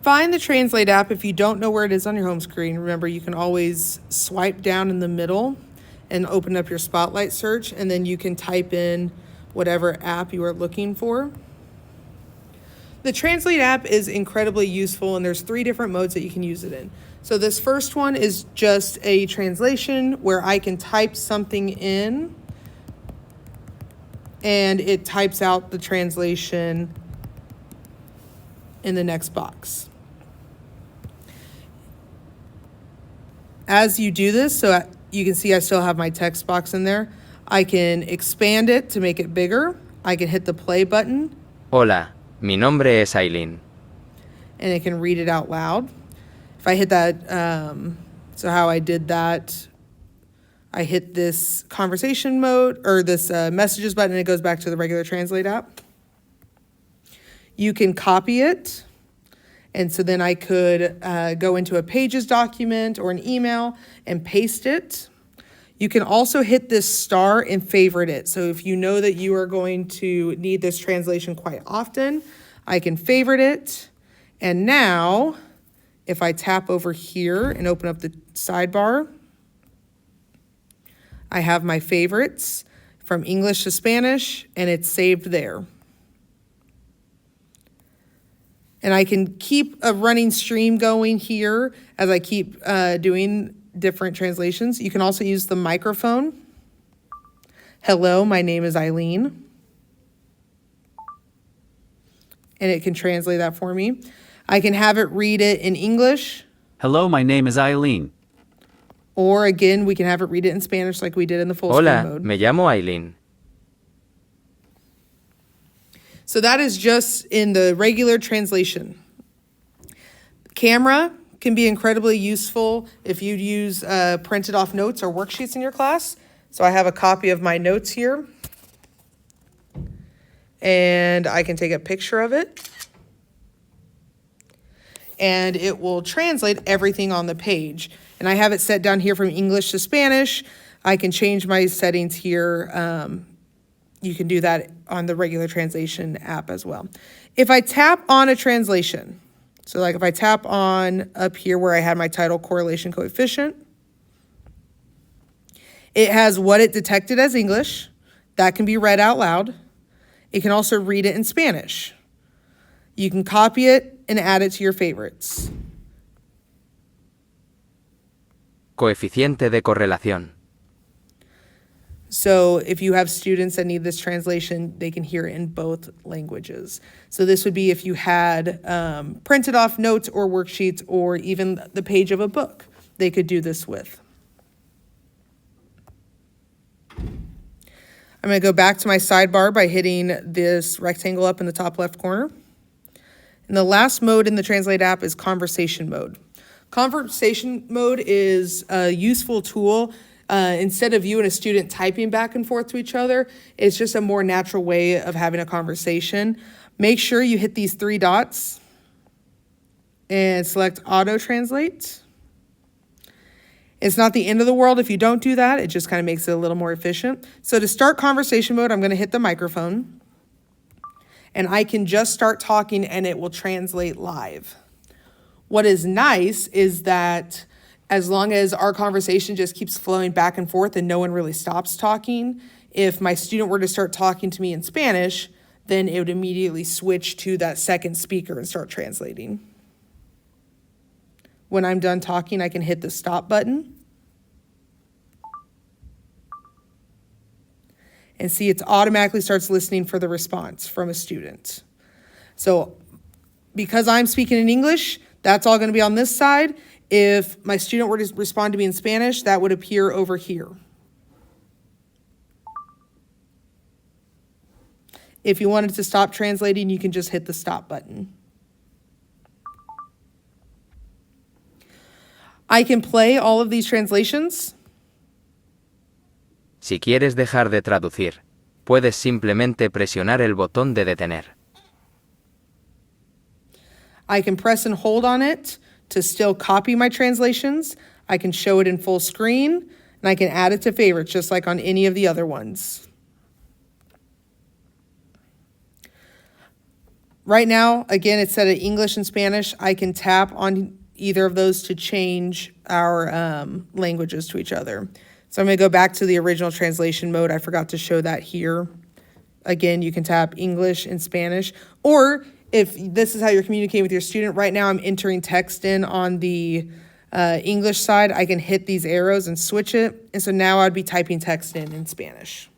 find the Translate app if you don't know where it is on your home screen. Remember, you can always swipe down in the middle and open up your Spotlight search, and then you can type in whatever app you are looking for. The Translate app is incredibly useful, and there's 3 different modes that you can use it in. So this first one is just a translation where I can type something in and it types out the translation in the next box. As you do this, so you can see I still have my text box in there, I can expand it to make it bigger. I can hit the play button. Hola, mi nombre es Aileen. And it can read it out loud. If I hit that, so how I did that, I hit this conversation mode or this messages button and it goes back to the regular Translate app. You can copy it. And so then I could go into a Pages document or an email and paste it. You can also hit this star and favorite it. So if you know that you are going to need this translation quite often, I can favorite it. And now, if I tap over here and open up the sidebar, I have my favorites from English to Spanish, and it's saved there. And I can keep a running stream going here as I keep doing different translations. You can also use the microphone. Hello, my name is Eileen. And it can translate that for me. I can have it read it in English. Hello, my name is Eileen. Or again, we can have it read it in Spanish like we did in the full screen Hola, mode. me llamo Aileen. So that is just in the regular translation. Camera can be incredibly useful if you use printed off notes or worksheets in your class. So I have a copy of my notes here. And I can take a picture of it. And it will translate everything on the page. And I have it set down here from English to Spanish. I can change my settings here. You can do that on the regular translation app as well. If I tap on a translation, so like if I tap on up here where I had my title correlation coefficient, it has what it detected as English. That can be read out loud. It can also read it in Spanish. You can copy it and add it to your favorites. Coeficiente de correlación. So if you have students that need this translation, they can hear it in both languages. So this would be if you had printed off notes or worksheets or even the page of a book, they could do this with. I'm going to go back to my sidebar by hitting this rectangle up in the top left corner. And the last mode in the Translate app is conversation mode. Conversation mode is a useful tool. Instead of you and a student typing back and forth to each other, it's just a more natural way of having a conversation. Make sure you hit these 3 dots and select auto translate. It's not the end of the world if you don't do that. It just kind of makes it a little more efficient. So to start conversation mode, I'm going to hit the microphone. And I can just start talking and it will translate live. What is nice is that as long as our conversation just keeps flowing back and forth and no one really stops talking, if my student were to start talking to me in Spanish, then it would immediately switch to that second speaker and start translating. When I'm done talking, I can hit the stop button. And see, it automatically starts listening for the response from a student. So because I'm speaking in English, that's all going to be on this side. If my student were to respond to me in Spanish, that would appear over here. If you wanted to stop translating, you can just hit the stop button. I can play all of these translations. Si quieres dejar de traducir, puedes simplemente presionar el botón de detener. I can press and hold on it to still copy my translations. I can show it in full screen, and I can add it to favorites just like on any of the other ones. Right now, again, it's set at English and Spanish. I can tap on either of those to change our languages to each other. So I'm going to go back to the original translation mode. I forgot to show that here. Again, you can tap English and Spanish. Or if this is how you're communicating with your student, right now I'm entering text in on the English side. I can hit these arrows and switch it. And so now I'd be typing text in Spanish.